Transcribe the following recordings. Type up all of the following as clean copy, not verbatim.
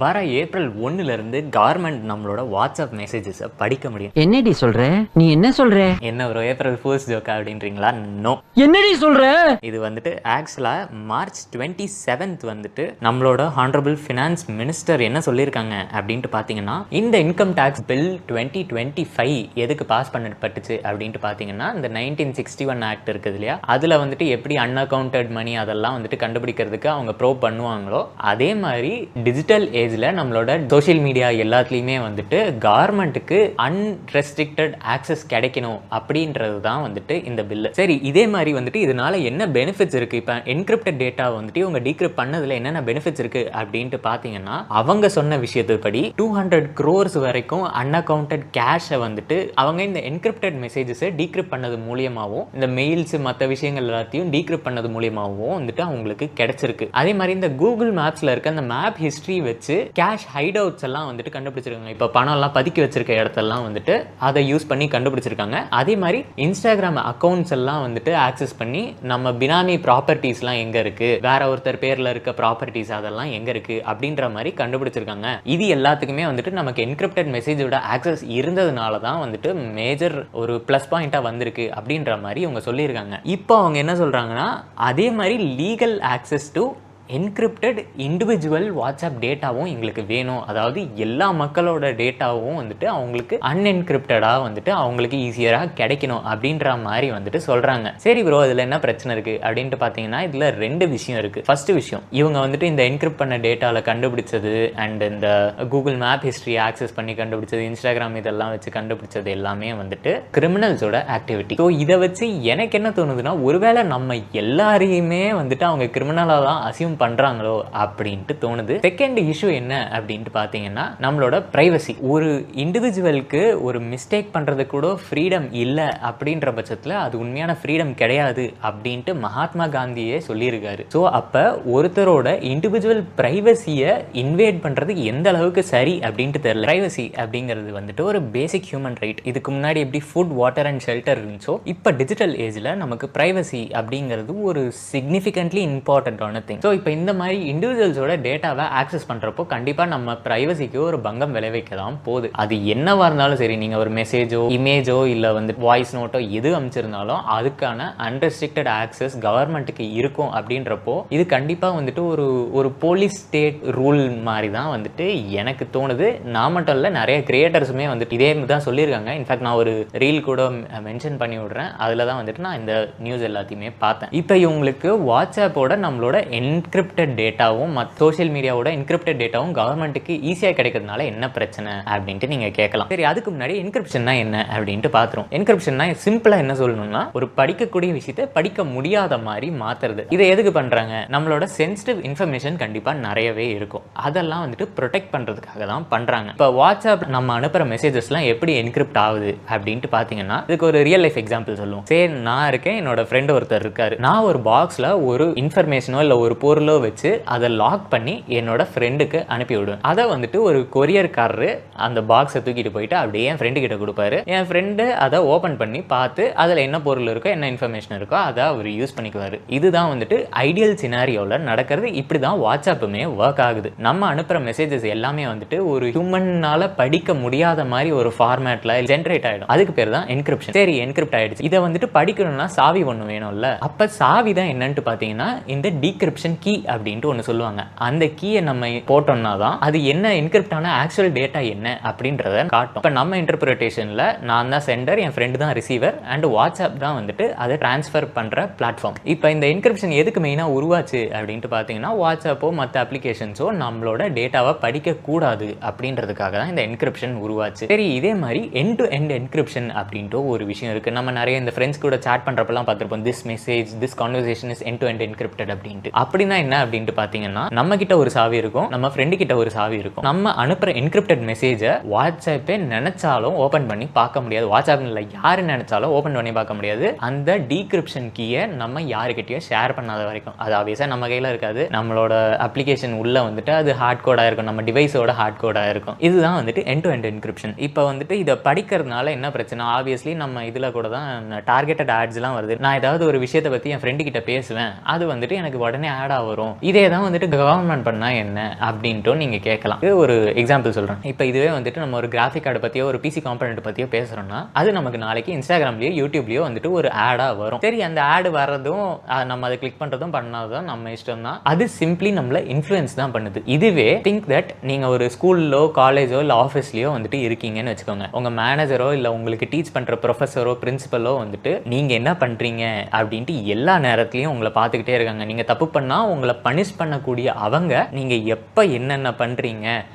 வர April 1லேருந்து government நம்மளோட WhatsApp மெசேஜஸை படிக்க முடியும். என்னடி சொல்ற? நீ என்ன சொல்ற? என்ன ஒரு ஏப்ரல் ஃபூல்ஸ் ஜோக்கா அப்படின்றீங்களா? நோ. என்னடி சொல்ற? இது வந்துட்டு ஆக்சுவலாக மார்ச் 27 வந்துட்டு நம்மளோட ஹானரபிள் ஃபினான்ஸ் மினிஸ்டர் என்ன சொல்லியிருக்காங்க அப்படின்ட்டு பார்த்தீங்கன்னா, இந்த இன்கம் டேக்ஸ் பில் 2025 எதுக்கு பாஸ் பண்ணப்பட்டுச்சு அப்படின்ட்டு பார்த்தீங்கன்னா, இந்த 1961 ஆக்ட் இருக்குது இல்லையா, அதில் வந்துட்டு எப்படி அன்அக்கௌண்டட் மணி அதெல்லாம் வந்துட்டு கண்டுபிடிக்கிறதுக்கு அவங்க ப்ரோப் பண்ணுவாங்களோ, அதே மாதிரி டிஜிட்டல் ஏஜில் நம்மளோட சோஷியல் மீடியா எல்லாத்துலேயுமே வந்துட்டு கவர்மெண்ட்டுக்கு அன்ரெஸ்ட்ரிக்டட் ஆக்சஸ் கிடைக்கணும் அப்படின்றது தான் வந்துட்டு இந்த பில்லு. சரி, இதே மாதிரி வந்துட்டு இதனால என்ன பெனிஃபிட்ஸ் இருக்குது? இப்போ என்கிரிப்டட் டேட்டா வந்துட்டு இவங்க டீக்ரிப்ட் பண்ணதில் என்னென்ன பெனிஃபிட்ஸ் இருக்குது அப்படின்ட்டு பார்த்தீங்கன்னா, அவங்க சொன்ன விஷயத்துப்படி 200 crores வரைக்கும் அன்அக்கௌண்டட் கேஷை வந்துட்டு அவங்க இந்த என்கிரிப்டட் மெசேஜஸை டீக்ரிப்ட் பண்ணது மூலியமாகவும், இந்த மெயில்ஸ் மற்ற விஷயங்கள் எல்லாத்தையும் டீக்ரிப்ட் பண்ணது மூலியமாகவும் வந்துட்டு அவங்களுக்கு கிடைச்சிருக்கு. அதே மாதிரி இந்த கூகுள் மேப்ஸில் இருக்க அந்த மேப் ஹிஸ்ட்ரி வச்சு கேஷ் ஹைட் அவுட்ஸ் எல்லாம் வந்துட்டு கண்டுபிடிச்சிருக்காங்க. இப்போ பணம் எல்லாம் பதுக்கி வச்சிருக்க இடத்தெல்லாம் வந்துட்டு அதை யூஸ் பண்ணி கண்டுபிடிச்சிருக்காங்க. அதே மாதிரி இன்ஸ்டாகிராம் அக்கௌண்ட்ஸ் எல்லாம் வந்துட்டு ஆக்சஸ் பண்ணி நம்ம பினாமி ப்ராப்பர்ட்டிஸ்லாம் எங்க இருக்கு, வேற ஒருத்தர் பேர்ல இருக்க ப்ராப்பர்ட்டிஸ் அதெல்லாம் எங்க இருக்கு அப்படின்ற மாதிரி கண்டுபிடிச்சிருக்காங்க. இது எல்லாத்துக்குமே வந்துட்டு நமக்கு என்கிரிப்டட் மெசேஜோட ஆக்சஸ் இருந்ததுனால தான் வந்துட்டு மேஜர் ஒரு ப்ளஸ் பாயிண்டா வந்திருக்கு அப்படின்ற மாதிரி இவங்க சொல்லியிருக்காங்க. இப்போ அவங்க என்ன சொல்றாங்கன்னா, அதே மாதிரி legal access to encrypted individual WhatsApp டேட்டாவும் எங்களுக்கு வேணும். அதாவது எல்லா மக்களோட டேட்டாவும் வந்துட்டு அவங்களுக்கு அன்என்கிரிப்டடாக வந்துட்டு அவங்களுக்கு ஈஸியராக கிடைக்கணும் அப்படின்ற மாதிரி வந்துட்டு சொல்கிறாங்க. சரி ப்ரோ, இதில் என்ன பிரச்சனை இருக்குது அப்படின்ட்டு பார்த்தீங்கன்னா, இதில் 2 விஷயம் இருக்குது. ஃபர்ஸ்ட் விஷயம், இவங்க வந்துட்டு இந்த என்கிரிப்ட் பண்ண டேட்டாவில் கண்டுபிடிச்சது அண்ட் இந்த கூகுள் மேப் ஹிஸ்ட்ரி ஆக்சஸ் பண்ணி கண்டுபிடிச்சது, இன்ஸ்டாகிராம் இதெல்லாம் வச்சு கண்டுபிடிச்சது எல்லாமே வந்துட்டு கிரிமினல்ஸோட ஆக்டிவிட்டி. ஸோ இதை வச்சு எனக்கு என்ன தோணுதுன்னா, ஒருவேளை நம்ம எல்லாரையுமே வந்துட்டு அவங்க கிரிமினலாக தான் அசியூம் பண்றாங்களோ அப்படின்ட்டு தோணுது. செகண்ட் இஷ்யூ என்ன அப்படின்ட்டு பார்த்தீங்கன்னா, நம்மளோட பிரைவசி. ஒரு இண்டிவிஜுவலுக்கு ஒரு மிஸ்டேக் பண்றது கூட ஃப்ரீடம் இல்லை அப்படின்ற பட்சத்தில் அது உண்மையான ஃப்ரீடம் கிடையாது அப்படின்ட்டு மகாத்மா காந்தியே சொல்லியிருக்காரு. ஸோ அப்போ ஒருத்தரோட இண்டிவிஜுவல் பிரைவசியை இன்வேட் பண்றது எந்த அளவுக்கு சரி அப்படின்ட்டு தெரியல. பிரைவசி அப்படிங்கிறது வந்துட்டு ஒரு பேசிக் ஹியூமன் ரைட். இதுக்கு முன்னாடி எப்படி ஃபுட், வாட்டர் அண்ட் ஷெல்டர் இருந்துச்சோ, இப்போ டிஜிட்டல் ஏஜில் நமக்கு பிரைவசி அப்படிங்கிறது ஒரு சிக்னிஃபிகன்ட்லி இம்பார்ட்டன்டான திங். ஸோ இப்போ இந்த மாதிரி இண்டிவிஜுவல்ஸோட டேட்டாவை ஆக்சஸ் பண்ணுறப்போ கண்டிப்பாக நம்ம ப்ரைவசிக்கு ஒரு பங்கம் விளைவிக்க தான் போகுது. அது என்னவா இருந்தாலும் சரி, நீங்கள் ஒரு மெசேஜோ இமேஜோ இல்லை வந்து வாய்ஸ் நோட்டோ எது அமைச்சிருந்தாலும் அதுக்கான அன்ரெஸ்ட்ரிக்டட் ஆக்சஸ் கவர்மெண்ட்டுக்கு இருக்கும். அப்படின்றப்போ இது கண்டிப்பாக வந்துட்டு ஒரு போலீஸ் ஸ்டேட் ரூல் மாதிரி தான் வந்துட்டு எனக்கு தோணுது. நான் மட்டும் இல்லை, நிறைய கிரியேட்டர்ஸுமே வந்துட்டு இதே தான் சொல்லியிருக்காங்க. இன்ஃபேக்ட் நான் ஒரு ரீல் கூட மென்ஷன் பண்ணி விடுறேன். அதில் தான் வந்துட்டு நான் இந்த நியூஸ் எல்லாத்தையுமே பார்த்தேன். இப்போ இவங்களுக்கு வாட்ஸ்அப்போட நம்மளோட என்கிரிப்டட் டேட்டாவும் சோஷியல் மீடியாவோட என்கிரிப்டட் டேட்டாவும் கவர்மெண்ட்டுக்கு ஈஸியாக கிடைக்கிறதுனால என்ன பிரச்சனை அப்படின்ட்டு நீங்கள் கேட்கலாம். சரி, அதுக்கு முன்னாடி என்கிரிப்ஷன்னா என்ன அப்படின்ட்டு பார்த்துரும். என்கிரிப்ஷன்னா சிம்பிளாக என்ன சொல்லணும்னா, ஒரு படிக்கக்கூடிய விஷயத்தை படிக்க முடியாத மாதிரி மாற்றுறது. இதை எதுக்கு பண்ணுறாங்க? நம்மளோட சென்சிட்டிவ் இன்ஃபர்மேஷன் கண்டிப்பாக நிறையவே இருக்கும், அதெல்லாம் வந்துட்டு ப்ரொடெக்ட் பண்ணுறதுக்காக தான் பண்ணுறாங்க. இப்போ வாட்ஸ்அப் நம்ம அனுப்புகிற மெசேஜஸ்லாம் எப்படி என்கிரிப்ட் ஆகுது அப்படின்ட்டு பார்த்தீங்கன்னா, இதுக்கு ஒரு ரியல் லைஃப் எக்ஸாம்பிள் சொல்லுவோம். சரி, நான் இருக்கேன், என்னோட ஃப்ரெண்ட் ஒருத்தர் இருக்காரு. நான் ஒரு பாக்ஸில் ஒரு இன்ஃபர்மேஷனோ இல்லை ஒரு பொருளோ வச்சு அதை லாக் பண்ணி என்னோட ஃப்ரெண்டுக்கு அனுப்பி விடுவேன். அதை வந்துட்டு ஒரு கொரியர்காரரு அந்த பாக்ஸை தூக்கிட்டு போயிட்டு அப்படியே என் ஃப்ரெண்டு கிட்ட கொடுப்பாரு. என் ஃப்ரெண்டு அதை ஓப்பன் பண்ணி பார்த்து அதில் என்ன பொருள் இருக்கோ, என்ன இன்ஃபர்மேஷன் இருக்கோ அதை அவர் யூஸ் பண்ணிக்குவார். இதுதான் வந்துட்டு ஐடியல் சினாரியோவில் நடக்கிறது. இப்படி தான் வாட்ஸ்அப்புமே ஒர்க் ஆகுது. நம்ம அனுப்புகிற மெசேஜஸ் எல்லாமே வந்துட்டு ஒரு ஹியூமனால் படிக்க முடியாத மாதிரி ஒரு ஃபார்மேட்டில் ஜென்ரேட் ஆகிடும். அதுக்கு பேர் தான் என்கிரிப்ஷன். சரி, என்கிரிப்ட் ஆகிடுச்சு. இதை வந்துட்டு படிக்கணும்னா சாவி ஒன்று வேணும்ல. அப்போ சாவி தான் என்னன்ட்டு பார்த்தீங்கன்னா, இந்த டீக்ரிப்ஷன் கீ அப்படின்ட்டு ஒன்று சொல்லுவாங்க. அந்த கீயை நம்ம போட்டோம்னா தான் அது என்ன என்கிரிப்டான ஆக்சுவல் டேட்டா என்ன அப்படின்றத காட்டும். இப்போ நம்ம இன்டர்பிரேஷனில் நான் தான் சென்டர், என் ஃப்ரெண்டு தான் ரிசீவர், அண்ட் வாட்ஸ்அப் தான் வந்துட்டு அதை டிரான்ஸ்ஃபர் பண்ணுற பிளாட்ஃபார்ம். இப்போ இந்த என்கிரிப்ஷன் எதுக்கு மெயினாக உருவாச்சு அப்படின்ட்டு பார்த்தீங்கன்னா, வாட்ஸ்அப்போ மற்ற அப்ளிகேஷன்ஸோ நம்மளோட டேட்டாவை படிக்கக்கூடாது அப்படின்றதுக்காக தான் இந்த என்கிரிப்ஷன் உருவாச்சு. சரி, இதே மாதிரி எண்ட் டு எண்ட் என்கிரிப்ஷன் அப்படின்ட்டு ஒரு விஷயம் இருக்குது. நம்ம நிறைய இந்த ஃப்ரெண்ட்ஸ் கூட சாட் பண்ணுறப்பெல்லாம் பார்த்துருப்போம், this message, this conversation is end to end encrypted அப்படின்ட்டு. அப்படின்னா என்ன அப்படின்ட்டு பார்த்தீங்கன்னா, நம்ம கிட்ட ஒரு சாவி இருக்கும், நம்ம ஃப்ரெண்டு கிட்ட ஒரு சாவி இருக்கும். நம்ம அனுப்புற என்கிரிப்டட் மெசேஜை வாட்ஸ்அப்பே நினைச்சாலும் ஓபன் பண்ணி பார்க்க முடியாது. வாட்ஸ்அப் இல்லை, யாரு நினைச்சாலும் ஓபன் பண்ணி பார்க்க முடியாது. அந்த டீக்ரிப்ஷன் கீயை நம்ம யாருக்கிட்டயோ ஷேர் பண்ணாத வரைக்கும் அது ஆப்வியஸா நம்ம கையில இருக்காது. நம்மளோட அப்ளிகேஷன் உள்ள வந்துட்டு அது ஹார்ட் கோடா இருக்கும், நம்ம டிவைஸோட ஹார்ட் கோடா இருக்கும். இதுதான் வந்துட்டு எண்ட் டு எண்ட் என்கிரிப்ஷன். இப்போ வந்துட்டு இதை படிக்கிறதுனால என்ன பிரச்சனை? ஆப்வியஸ்லி நம்ம இதுல கூட தான் டார்கெட்டட் ஆட்ஸ்லாம் வருது. நான் ஏதாவது ஒரு விஷயத்தை பத்தி என் ஃப்ரெண்டு கிட்ட பேசுவேன், அது வந்துட்டு எனக்கு உடனே ஆட் ஆகும். வரும். இதே தான் வந்துட்டு கவர்மெண்ட் பண்ணால் என்ன அப்படின்ட்டு நீங்கள் கேட்கலாம். இது ஒரு எக்ஸாம்பிள் சொல்கிறேன். இப்போ இதுவே வந்துட்டு நம்ம ஒரு கிராஃபிக் கார்டை பற்றியோ ஒரு பிசி காம்பனண்ட் பற்றியோ பேசுகிறோம்னா அது நமக்கு நாளைக்கு இன்ஸ்டாகிராம்லேயோ யூடியூப்லேயோ வந்துட்டு ஒரு ஆடாக வரும். சரி, அந்த ஆடு வர்றதும் நம்ம அதை கிளிக் பண்ணுறதும் பண்ணாதான் நம்ம இஷ்டம் தான். அது சிம்பிளி நம்மளை இன்ஃப்ளூயன்ஸ் தான் பண்ணுது. இதுவே திங்க் தட் நீங்கள் ஒரு ஸ்கூல்லோ காலேஜோ இல்லை ஆஃபீஸ்லேயோ வந்துட்டு இருக்கீங்கன்னு வச்சுக்கோங்க. உங்கள் மேனேஜரோ இல்லை உங்களுக்கு டீச் பண்ணுற ப்ரொஃபஸரோ பிரின்சிபலோ வந்துட்டு நீங்கள் என்ன பண்ணுறீங்க அப்படின்ட்டு எல்லா நேரத்துலையும் உங்களை பார்த்துக்கிட்டே இருக்காங்க. நீங்கள் தப்பு பண்ணால் உங்களை பனிஷ் பண்ணக்கூடிய அவங்க நீங்கள் எப்போ என்னென்ன பண்ணுறீங்க,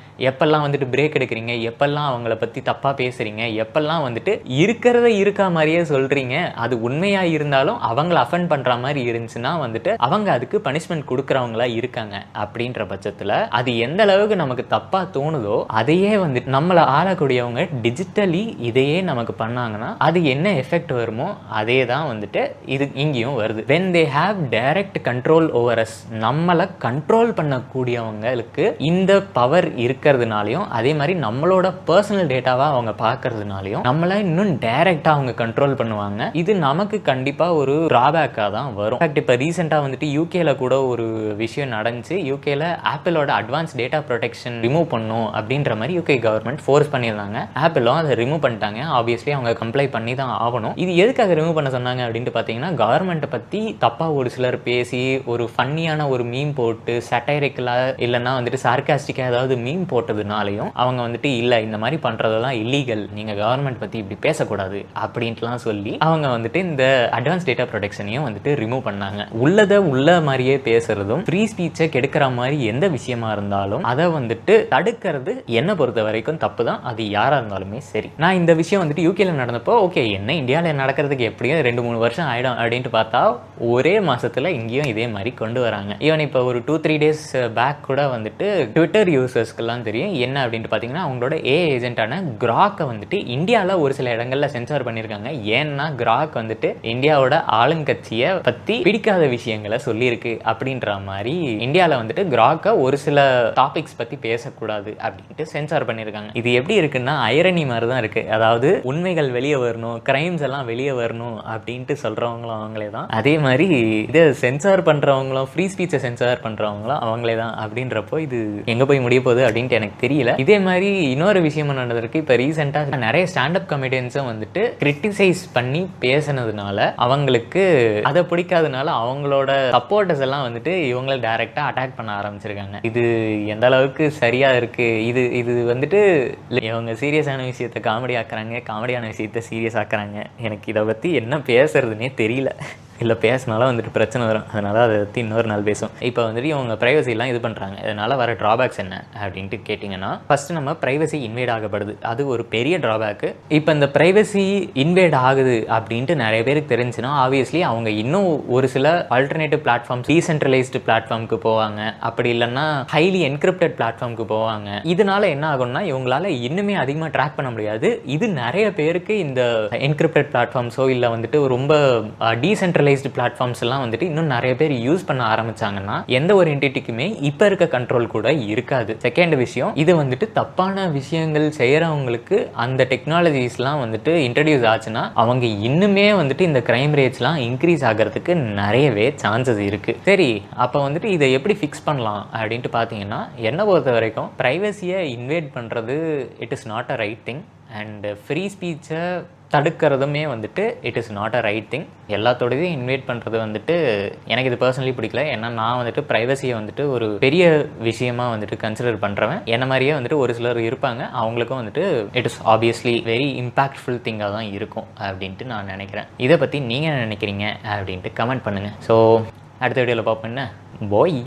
எப்பெல்லாம் வந்துட்டு பிரேக் எடுக்கிறீங்க, எப்பெல்லாம் அவங்கள பற்றி தப்பாக பேசுகிறீங்க, எப்பெல்லாம் வந்துட்டு இருக்கிறத இருக்கா மாதிரியே சொல்கிறீங்க, அது உண்மையாக இருந்தாலும் அவங்கள அஃபெண்ட் பண்ணுற மாதிரி இருந்துச்சுன்னா வந்துட்டு அவங்க அதுக்கு பனிஷ்மெண்ட் கொடுக்குறவங்களா இருக்காங்க. அப்படின்ற பட்சத்தில் அது எந்த அளவுக்கு நமக்கு தப்பாக தோணுதோ அதையே வந்துட்டு நம்மளை ஆளக்கூடியவங்க டிஜிட்டலி இதையே நமக்கு பண்ணாங்கன்னா அது என்ன எஃபெக்ட் வருமோ அதே தான் வந்துட்டு இது இங்கேயும் வருது. when they have direct control over us, நம்மளை கண்ட்ரோல் பண்ணக்கூடியவங்களுக்கு இந்த பவர் இருக்கிறதுனாலையும் அதே மாதிரி நம்மளோட பர்சனல் டேட்டாவா அவங்க பார்க்கறதுனாலையும் நம்மளை இன்னும் டைரக்டா அவங்க கண்ட்ரோல் பண்ணுவாங்க. இது நமக்கு கண்டிப்பா ஒரு டிராபேக்காக தான் வரும். இப்போ ரீசெண்டாக வந்துட்டு யூகேல கூட ஒரு விஷயம் நடந்துச்சு. யூகேல ஆப்பிளோட அட்வான்ஸ் டேட்டா ப்ரொடெக்ஷன் ரிமூவ் பண்ணும் அப்படின்ற மாதிரி யூகே கவர்மெண்ட் ஃபோர்ஸ் பண்ணியிருந்தாங்க. ஆப்பிளும் அதை ரிமூவ் பண்ணிட்டாங்க. ஆப்வியஸ்லி அவங்க கம்ப்ளை பண்ணி தான் ஆகணும். இது எதுக்காக ரிமூவ் பண்ண சொன்னாங்க அப்படின்ட்டு பார்த்தீங்கன்னா கவர்மெண்ட்டை பற்றி தப்பாக ஒரு சிலர் பேசி ஒரு ஃபன்னியான ஒரு மீம் போட்டு சட்டைரிக்கலாக இல்லைன்னா வந்துட்டு சார்காஸ்டிக்காக ஏதாவது மீம் போட்டதுனாலையும் அவங்க வந்துட்டு இல்லை இந்த மாதிரி பண்ணுறதெல்லாம் இல்லீகல், நீங்கள் கவர்மெண்ட் பற்றி இப்படி பேசக்கூடாது அப்படின்ட்டுலாம் சொல்லி அவங்க வந்துட்டு இந்த அட்வான்ஸ் டேட்டா ப்ரொடெக்ஷனையும் வந்துட்டு ரிமூவ் பண்ணாங்க. உள்ளதை உள்ள மாதிரியே பேசுறதும் ஃப்ரீ ஸ்பீச்சை கெடுக்கிற மாதிரி எந்த விஷயமா இருந்தாலும் அதை வந்துட்டு தடுக்கிறது என்னை பொறுத்த வரைக்கும் தப்பு தான். அது யாராக இருந்தாலுமே சரி. நான் இந்த விஷயம் வந்துட்டு யூகேல நடந்தப்போ ஓகே என்ன இந்தியாவில் நடக்கிறதுக்கு எப்படியும் 2-3 வருஷம் ஆயிடும் அப்படின்ட்டு பார்த்தா ஒரே மாசத்துல இங்கேயும் இதே மாதிரி கொண்டு வராங்க. ஈவன் இப்போ ஒரு 2-3 days பேக் கூட வந்துட்டு ட்விட்டர் யூசர்ஸ்க்கெல்லாம் தெரியும் என்ன அப்படின்ட்டு பார்த்தீங்கன்னா அவங்களோட ஏஜென்ட்டான கிராக்கை வந்துட்டு இந்தியாவில் ஒரு சில இடங்கள்ல சென்சார் பண்ணியிருக்காங்க. ஏன்னா கிராக் வந்துட்டு இந்தியாவோட ஆளுங்கட்சியை பற்றி பிடிக்காத விஷயங்களை சொல்லியிருக்கு அப்படின்ற மாதிரி இந்தியாவில் வந்துட்டு கிராக்கை ஒரு சில டாபிக்ஸ் பற்றி பேசக்கூடாது அப்படின்ட்டு சென்சார் பண்ணியிருக்காங்க. இது எப்படி இருக்குன்னா ஐரணி மாதிரி தான் இருக்கு. அதாவது உண்மைகள் வெளியே வரணும், கிரைம்ஸ் எல்லாம் வெளியே வரணும் அப்படின்ட்டு சொல்றவங்களும் அவங்களே தான், அதே மாதிரி இதை சென்சார் பண்றவங்களும் ஃப்ரீ ஸ்பீச்சை சென்சார் பண்றவங்களும் அவங்களே தான். அப்படின்றப்போ இது எங்க போய் முடிய போகுது அப்படின்ட்டு எனக்கு தெரியல. இதே மாதிரி இன்னொரு விஷயம் நடந்திருக்கு. இப்போ ரீசெண்டாக நிறைய ஸ்டாண்டப் காமெடியன்ஸும் வந்துட்டு கிரிட்டிசைஸ் பண்ணி பேசினதுனால அவங்களுக்கு அதை பிடிக்காதனால அவங்களோட சப்போர்ட்டர்ஸ் எல்லாம் வந்துட்டு இவங்களை டைரக்டா அட்டாக் பண்ண ஆரம்பிச்சிருக்காங்க. இது எந்த அளவுக்கு சரியா இருக்கு? இது வந்துட்டு இவங்க சீரியஸான விஷயத்தை காமெடி ஆக்குறாங்க, காமெடியான விஷயத்தை சீரியஸ் ஆக்குறாங்க. எனக்கு இதை பற்றி என்ன பேசுறதுன்னே தெரியல. இல்லை பேசினாலும் வந்துட்டு பிரச்சனை வரும். அதனால் அதை பற்றி இன்னொரு நாள் பேசும். இப்போ வந்துட்டு இவங்க ப்ரைவசிலாம் இது பண்ணுறாங்க. இதனால் வர ட்ராபேக்ஸ் என்ன அப்படின்ட்டு கேட்டிங்கன்னா ஃபஸ்ட்டு நம்ம ப்ரைவசி இன்வேட் ஆகப்படுது. அது ஒரு பெரிய ட்ராபேக்கு. இப்போ இந்த ப்ரைவசி இன்வேட் ஆகுது அப்படின்ட்டு நிறைய பேருக்கு தெரிஞ்சுன்னா ஆப்வியஸ்லி அவங்க இன்னும் ஒரு சில ஆல்டர்னேட்டிவ் பிளாட்ஃபார்ம்ஸ் டீசென்ட்ரலைஸ்டு பிளாட்ஃபார்முக்கு போவாங்க. அப்படி இல்லைன்னா ஹைலி என்கிரிப்டட் பிளாட்ஃபார்முக்கு போவாங்க. இதனால் என்ன ஆகும்னா இவங்களால இன்னுமே அதிகமாக ட்ராக் பண்ண முடியாது. இது நிறைய பேருக்கு இந்த என்கிரிப்டட் பிளாட்ஃபார்ம்ஸோ இல்லை வந்துட்டு ரொம்ப டீசென்ட்ரல் பிளாட்ஃபார்ம்ஸ் எல்லாம் வந்துட்டு இன்னும் நிறைய பேர் யூஸ் பண்ண ஆரம்பிச்சாங்கன்னா எந்த ஒரு என்டிட்டிக்குமே இப்ப இருக்க கண்ட்ரோல் கூட இருக்காது. செகண்ட் விஷயம், இது வந்துட்டு தப்பான விஷயங்கள் செய்யறவங்களுக்கு அந்த டெக்னாலஜிஸ்லாம் வந்துட்டு இன்ட்ரடியூஸ் ஆச்சுன்னா அவங்க இன்னுமே வந்துட்டு இந்த கிரைம் ரேட்ஸ்லாம் இன்க்ரீஸ் ஆகிறதுக்கு நிறையவே சான்சஸ் இருக்கு. சரி, அப்போ வந்துட்டு இதை எப்படி ஃபிக்ஸ் பண்ணலாம் அப்படின்ட்டு பார்த்தீங்கன்னா என்னை பொறுத்த வரைக்கும் ப்ரைவசியை இன்வேட் பண்ணுறது it is not a right thing. And free ஸ்பீச்சை தடுக்கிறதுமே வந்துட்டு it is not a right thing. எல்லாத்தோடையும் இன்வைட் பண்ணுறது வந்துட்டு எனக்கு இது பர்சனலி பிடிக்கல. ஏன்னா நான் வந்துட்டு ப்ரைவசியை வந்துட்டு ஒரு பெரிய விஷயமா வந்துட்டு கன்சிடர் பண்ணுறவன். என்ன மாதிரியே வந்துட்டு ஒரு சிலர் இருப்பாங்க, அவங்களுக்கும் வந்துட்டு it is obviously very impactful திங்காக தான் இருக்கும் அப்படின்ட்டு நான் நினைக்கிறேன். இதை பற்றி நீங்கள் என்ன நினைக்கிறீங்க அப்படின்ட்டு கமெண்ட் பண்ணுங்கள். ஸோ அடுத்த வீடியோவில் பார்ப்போம். என்ன பாய்.